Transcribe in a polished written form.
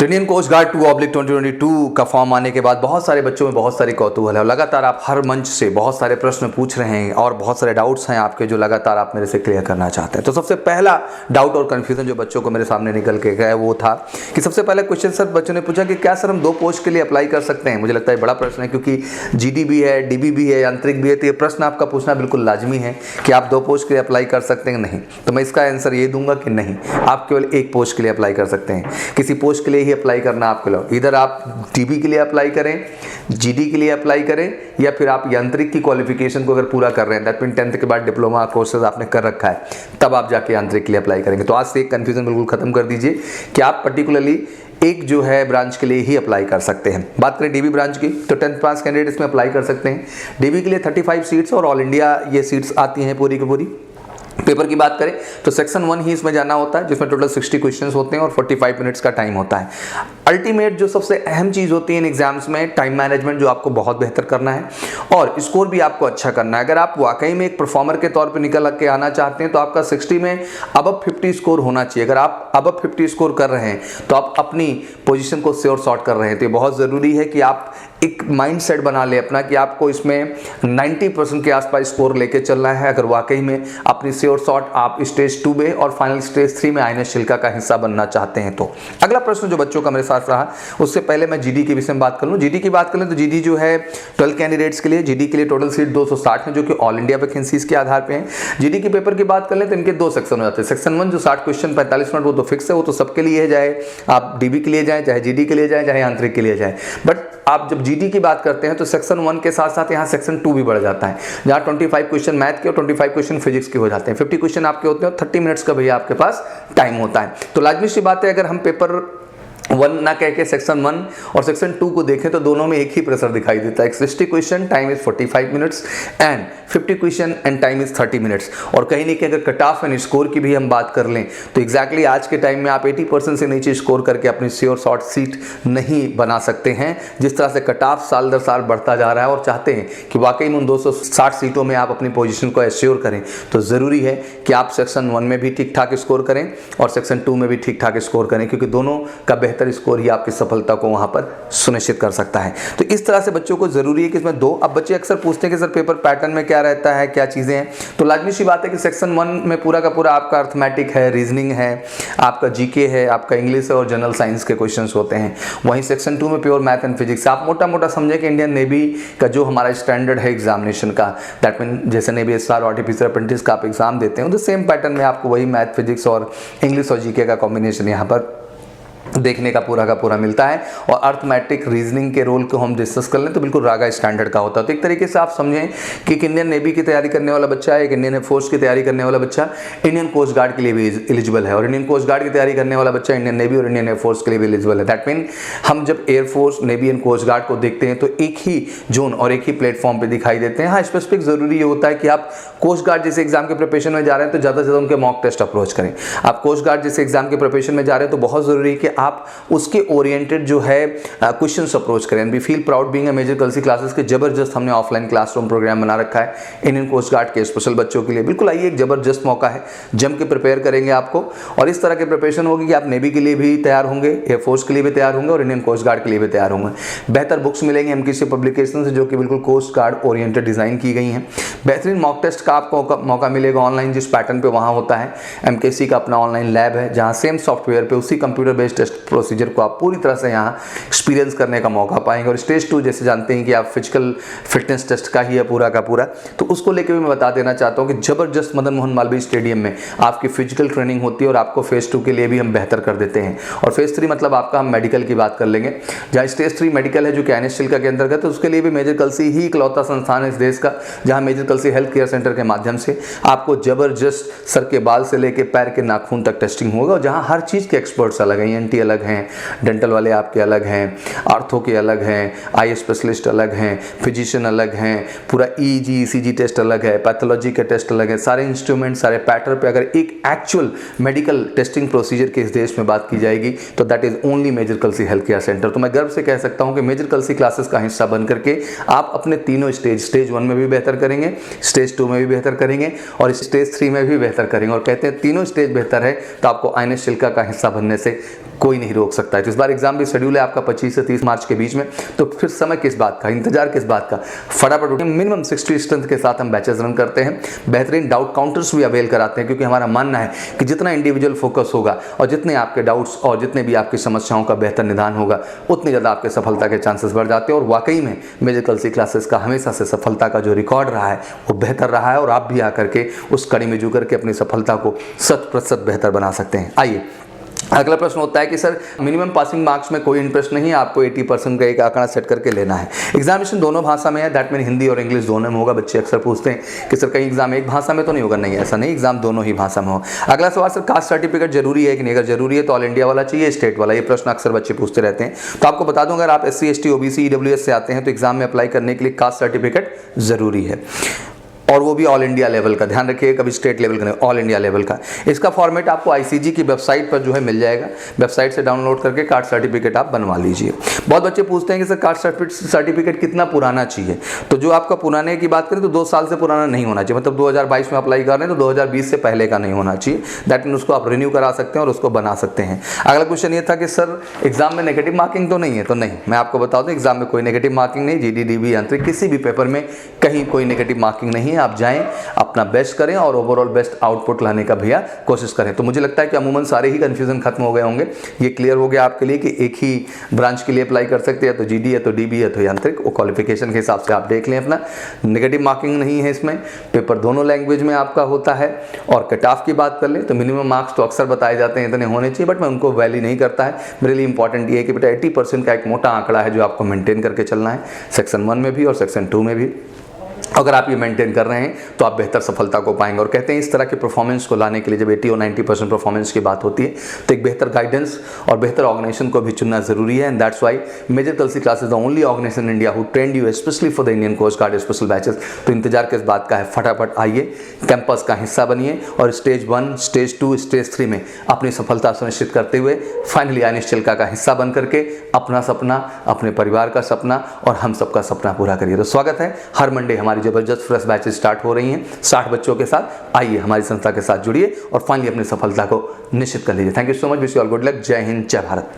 तो Indian coast guard 2/2022 का form आने के बाद बहुत सारे बच्चों में बहुत सारी कौतूहल है और लगातार आप हर मंच से बहुत सारे प्रश्न पूछ रहे हैं और बहुत सारे डाउट्स हैं आपके जो लगातार आप मेरे से क्लियर करना चाहते हैं। तो सबसे पहला डाउट और कन्फ्यूजन जो बच्चों को मेरे सामने निकल के गया वो था कि सबसे पहला क्वेश्चन सर बच्चों ने पूछा कि क्या सर हम 2 पोस्ट के लिए अप्लाई कर सकते हैं। मुझे लगता है बड़ा प्रश्न है क्योंकि जीडी भी है, डीबी भी है, यांत्रिक भी है, तो ये प्रश्न आपका पूछना बिल्कुल लाजमी है कि आप 2 पोस्ट के लिए अप्लाई कर सकते हैं। नहीं, तो मैं इसका आंसर ये दूंगा कि नहीं, आप केवल 1 पोस्ट के लिए अप्लाई कर सकते हैं। किसी पोस्ट के लिए ही अप्लाई करना आपको, इधर आप टीबी के लिए अप्लाई करें, जीडी के लिए अप्लाई करें, या फिर आप यांत्रिक की क्वालिफिकेशन को अगर पूरा कर रहे हैं, दैट मीन 10th के बाद डिप्लोमा कोर्सेज आपने कर रखा है, तब आप जाके यांत्रिक के लिए अप्लाई करेंगे। तो आज से एक कंफ्यूजन बिल्कुल खत्म कर दीजिए कि आप पर्टिकुलरली एक जो है ब्रांच के लिए ही अप्लाई कर सकते हैं। बात करें डीबी ब्रांच की तो 10th पास कैंडिडेट इसमें अप्लाई कर सकते हैं। डीबी के लिए 35 सीट्स और ऑल इंडिया ये सीट्स आती हैं पूरी की पूरी। पेपर की बात करें तो सेक्शन 1 ही इसमें जाना होता है जिसमें टोटल 60 क्वेश्चंस होते हैं और 45 मिनट्स का टाइम होता है। अल्टीमेट जो सबसे अहम चीज़ होती है इन एग्जाम्स में टाइम मैनेजमेंट, जो आपको बहुत बेहतर करना है और स्कोर भी आपको अच्छा करना है। अगर आप वाकई में एक परफॉर्मर के तौर पे निकल के आना चाहते हैं तो आपका 60 में अबव 50 स्कोर होना चाहिए। अगर आप अबव 50 स्कोर कर रहे हैं तो आप अपनी पोजीशन को श्योर शॉर्ट कर रहे हैं। तो ये बहुत ज़रूरी है कि आप एक माइंड सेट बना ले अपना कि आपको इसमें 90% के आसपास स्कोर लेके चलना है। अगर वाकई में अपनी श्योर शॉट आप स्टेज 2 में और फाइनल स्टेज 3 में आईएनएस शिल्का का हिस्सा बनना चाहते हैं। तो अगला प्रश्न जो बच्चों का मेरे साथ रहा, उससे पहले मैं जीडी के विषय में बात कर लूँ। जीडी की बात करें तो जीडी जो है 12 कैंडिडेट्स के लिए, जीडी के लिए टोटल सीट 260 है जो कि ऑल इंडिया वैकेंसीज के आधार पे हैं। जीडी के पेपर की बात कर लें तो इनके 2 सेक्शन हो जाते हैं। सेक्शन 1 जो 60 क्वेश्चन 45 मिनट वो तो फिक्स है, वो तो सबके लिए है, चाहे आप डीबी के लिए जाएं, चाहे जीडी के लिए जाएं, चाहे यांत्रिक के लिए जाएं। बट आप जब जीडी की बात करते हैं तो सेक्शन 1 के साथ साथ यहाँ सेक्शन 2 भी बढ़ जाता है, जहाँ 25 क्वेश्चन मैथ के और 25 क्वेश्चन फिजिक्स के हो जाते हैं। 50 क्वेश्चन आपके होते हैं और 30 मिनट्स का भैया आपके पास टाइम होता है। तो लाजमी सी बात है, अगर हम पेपर 1 ना कह के सेक्शन 1 और सेक्शन 2 को देखें तो दोनों में एक ही प्रेशर दिखाई देता है। 60 question time is 45 minutes and 50 question and time is 30 minutes. और कहीं नहीं कि अगर कट ऑफ एंड स्कोर की भी हम बात कर लें तो एग्जैक्टली आज के टाइम में आप 80% से नीचे स्कोर करके अपनी श्योर शॉर्ट सीट नहीं बना सकते हैं। जिस तरह से कट ऑफ साल दर साल बढ़ता जा रहा है और चाहते हैं कि वाकई में उन 260 सीटों में आप अपनी पोजीशन को एश्योर करें, तो ज़रूरी है कि आप सेक्शन 1 में भी ठीक ठाक स्कोर करें और सेक्शन 2 में भी ठीक ठाक स्कोर करें, क्योंकि दोनों का बेहतर स्कोर ही आपकी सफलता को वहां पर सुनिश्चित कर सकता है। तो इस तरह से बच्चों को जरूरी है कि इसमें 2, अब बच्चे अक्सर पूछते हैं कि सर पेपर पैटर्न में क्या रहता है, क्या चीजें हैं। तो लाजमी सी बात है कि सेक्शन 1 में पूरा का पूरा आपका अर्थमेटिक है, रीजनिंग है, आपका जीके है, आपका इंग्लिश है और जनरल साइंस के क्वेश्चंस होते हैं। वहीं सेक्शन 2 में प्योर मैथ एंड फिजिक्स। आप मोटा मोटा समझे कि इंडियन नेवी का जो हमारा स्टैंडर्ड है एग्जामिनेशन का, दैट मीन जैसे नेवी एसआर आर्टिफिशियल अप्रेंटिस का आप एग्जाम देते हैं तो सेम पैटर्न में आपको वही मैथ फिजिक्स और इंग्लिश और जीके का कॉम्बिनेशन यहाँ पर देखने का पूरा मिलता है। और अर्थमेटिक रीजनिंग के रोल को हम डिस्कस कर लें तो बिल्कुल रागा स्टैंडर्ड का होता है। तो एक तरीके से आप समझें कि एक इंडियन नेवी की तैयारी करने वाला बच्चा है, एक इंडियन एयरफोर्स की तैयारी करने वाला बच्चा इंडियन कोस्ट गार्ड के लिए भी एलिजिबल है, और इंडियन कोस्ट गार्ड की तैयारी करने वाला बच्चा इंडियन नेवी और इंडियन एयरफोर्स के लिए भी एलिजिबल है। दैट मीन हम जब air force, navy and coast guard को देखते हैं तो एक ही जोन और एक ही प्लेटफॉर्म पर दिखाई देते हैं। हाँ, स्पेसिफिक जरूरी ये होता है कि आप कोस्ट गार्ड जैसे एग्जाम के प्रिपरेशन में जा रहे हैं तो ज़्यादा से ज़्यादा उनके मॉक टेस्ट अप्रोच करें। आप कोस्ट गार्ड जैसे एग्जाम के प्रिपरेशन में जा रहे हैं तो बहुत जरूरी है कि आप उसके ओरिएंटेड जो है क्वेश्चंस अप्रोच करें। And we feel proud being a major Kalsi classes के जबरदस्त हमने ऑफलाइन क्लासरूम प्रोग्राम बना रखा है इंडियन कोस्ट गार्ड के स्पेशल बच्चों के लिए। बिल्कुल आइए, एक जबरदस्त मौका है, जम के प्रिपेयर करेंगे आपको और इस तरह के प्रिपरेशन होगी कि आप नेवी के लिए भी तैयार होंगे, एयरफोर्स के लिए भी तैयार होंगे और इंडियन कोस्ट गार्ड के लिए भी तैयार होंगे। बेहतर बुक्स मिलेंगी एमकेसी पब्लिकेशन से जो कि बिल्कुल कोस्ट गार्ड ओरिएंटेड डिजाइन की गई हैं। बेहतरीन मॉक टेस्ट का आपको मौका मिलेगा ऑनलाइन, जिस पैटर्न पे वहाँ होता है। एमकेसी का अपना ऑनलाइन लैब है जहाँ सेम सॉफ्टवेयर पे उसी कंप्यूटर बेस्ड टेस्ट प्रोसीजर को आप पूरी तरह से यहाँ एक्सपीरियंस करने का मौका पाएंगे। और स्टेज 2 जैसे जानते हैं कि आप फिजिकल फिटनेस टेस्ट का ही है पूरा का पूरा, तो उसको लेकर भी मैं बता देना चाहता हूँ कि जबरदस्त मदन मोहन मालवीय स्टेडियम में आपकी फिजिकल ट्रेनिंग होती है और आपको फेज 2 के लिए भी हम बेहतर कर देते हैं। और फेज 3 मतलब आपका हम मेडिकल की बात कर लेंगे, जहाँ स्टेज 3 मेडिकल है जो कि आईएनएस शिल्का के अंतर्गत है। उसके लिए भी मेजर कलसी ही इकलौता संस्थान है इस देश का जहाँ major Kalsi health care centre के माध्यम से आपको जबरदस्त सर के बाल से लेकर पैर के नाखून तक टेस्टिंग होगा, और जहाँ हर चीज़ के एक्सपर्ट्स अलग हैं, एनटी अलग हैं, डेंटल वाले आपके अलग हैं, आर्थो के अलग हैं, आई स्पेशलिस्ट अलग हैं, फिजिशियन अलग हैं, पूरा ईजी ईसीजी टेस्ट अलग है, पैथोलॉजी के टेस्ट अलग है, सारे इंस्ट्रूमेंट सारे पैटर्न पे अगर एक एक्चुअल मेडिकल टेस्टिंग प्रोसीजर के इस देश में बात की जाएगी तो that is only major Kalsi health care centre. तो मैं गर्व से कह सकता हूं कि मेजर कलसी क्लासेस का हिस्सा बन करके आप अपने तीनों स्टेज 1 में भी बेहतर करेंगे, स्टेज 2 में भी बेहतर करेंगे और स्टेज 3 में भी बेहतर करेंगे। और कहते हैं तीनों स्टेज बेहतर है तो आपको आईएनएस शिल्का का हिस्सा बनने से कोई नहीं रोक सकता है। तो इस बार एग्जाम भी शेड्यूल है आपका 25 से 30 मार्च के बीच में, तो फिर समय किस बात का, इंतजार किस बात का, फटाफट उठिए। मिनिमम 60 स्ट्रेंथ के साथ हम बैचेस रन करते हैं, बेहतरीन डाउट काउंटर्स भी अवेल कराते हैं, क्योंकि हमारा मानना है कि जितना इंडिविजुअल फोकस होगा और जितने आपके डाउट्स और जितने भी आपकी समस्याओं का बेहतर निदान होगा, उतनी ज़्यादा आपके सफलता के चांसेस बढ़ जाते हैं। और वाकई में मेजर कलसी क्लासेस का हमेशा से सफलता का जो रिकॉर्ड रहा है वो बेहतर रहा है, और आप भी आकर के उस कड़ी में जुड़ करके अपनी सफलता को 100% बेहतर बना सकते हैं। आइए अगला प्रश्न होता है कि सर मिनिमम पासिंग मार्क्स में कोई इंटरेस्ट नहीं है, आपको 80% का एक आंकड़ा सेट करके लेना है। एग्जामिनेशन दोनों भाषा में है, दैट मीन हिंदी और इंग्लिश दोनों में होगा। बच्चे अक्सर पूछते हैं कि सर कहीं एग्जाम एक भाषा में तो नहीं होगा, नहीं ऐसा नहीं, एग्जाम दोनों ही भाषा में हो। अगला सवाल, सर कास्ट सर्टिफिकेट जरूरी है कि नहीं, अगर जरूरी है तो ऑल इंडिया वाला चाहिए, स्टेट वाला, ये प्रश्न अक्सर बच्चे पूछते रहते हैं। तो आपको बता दूं, अगर आप SC ST OBC EWS से आते हैं तो एग्जाम में अप्लाई करने के लिए कास्ट सर्टिफिकेट जरूरी है, और वो भी ऑल इंडिया लेवल का। ध्यान रखिए, कभी स्टेट लेवल का नहीं, ऑल इंडिया लेवल का। इसका फॉर्मेट आपको ICG की वेबसाइट पर जो है मिल जाएगा, वेबसाइट से डाउनलोड करके कास्ट सर्टिफिकेट आप बनवा लीजिए। बहुत बच्चे पूछते हैं कि सर कास्ट सर्टिफिकेट कितना पुराना चाहिए, तो जो आपका पुराने की बात करें तो 2 साल से पुराना नहीं होना चाहिए, मतलब 2022 में अप्लाई कर रहे हैं तो 2020 से पहले का नहीं होना चाहिए। दैट मीन उसको आप रिन्यू करा सकते हैं और उसको बना सकते हैं। अगला क्वेश्चन ये था कि सर एग्जाम में नेगेटिव मार्किंग तो नहीं है, तो नहीं, मैं आपको बता दूं एग्जाम में कोई नेगेटिव मार्किंग नहीं, GD DB यांत्रिक किसी भी पेपर में कहीं कोई नेगेटिव मार्किंग नहीं है। आप जाएं, अपना बेस्ट करें और ओवरऑल बेस्ट आउटपुट लाने का भैया कोशिश करें। तो मुझे लगता है कि अमूमन सारे ही कंफ्यूजन खत्म हो गए होंगे, ये क्लियर हो गया आपके लिए कि एक ही ब्रांच के लिए अप्लाई कर सकते हैं, तो GD है तो DB है तो यांत्रिक, वो क्वालिफिकेशन के हिसाब से आप देख लें अपना। नेगेटिव मार्किंग नहीं है इसमें, पेपर दोनों लैंग्वेज में आपका होता है। और कट ऑफ की बात कर लें तो मिनिमम मार्क्स तो अक्सर बताए जाते हैं इतने होने चाहिए, बट मैं उनको वैल्यू नहीं करता है। मेरे लिए इंपॉर्टेंट ये है कि बेटा 80% का एक मोटा आंकड़ा है जो आपको मेंटेन करके चलना है, सेक्शन 1 में भी और सेक्शन 2 में भी। अगर आप ये मेंटेन कर रहे हैं तो आप बेहतर सफलता को पाएंगे। और कहते हैं इस तरह के परफॉर्मेंस को लाने के लिए जब 80 और 90% परफॉर्मेंस की बात होती है तो एक बेहतर गाइडेंस और बेहतर ऑर्गेनाइजेशन को भी चुनना जरूरी है। And that's why major Kalsi classes the only organisation in India who trained you specially for the Indian coast guard special batches. तो इंतजार किस बात का है, फटाफट आइए, कैंपस का हिस्सा बनिए और स्टेज 1, स्टेज 2, स्टेज 3 में अपनी सफलता सुनिश्चित करते हुए फाइनली आनिश चिल्का का हिस्सा बन करके अपना सपना, अपने परिवार का सपना और हम सबका सपना पूरा करिए। तो स्वागत है, हर मंडे हमारी जबरदस्त फ्रेश बैचेस स्टार्ट हो रही हैं 60 बच्चों के साथ। आइए हमारी संस्था के साथ जुड़िए और फाइनली अपनी सफलता को निश्चित कर लीजिए। Thank you so much, wish you all good luck. जय हिंद, जय भारत।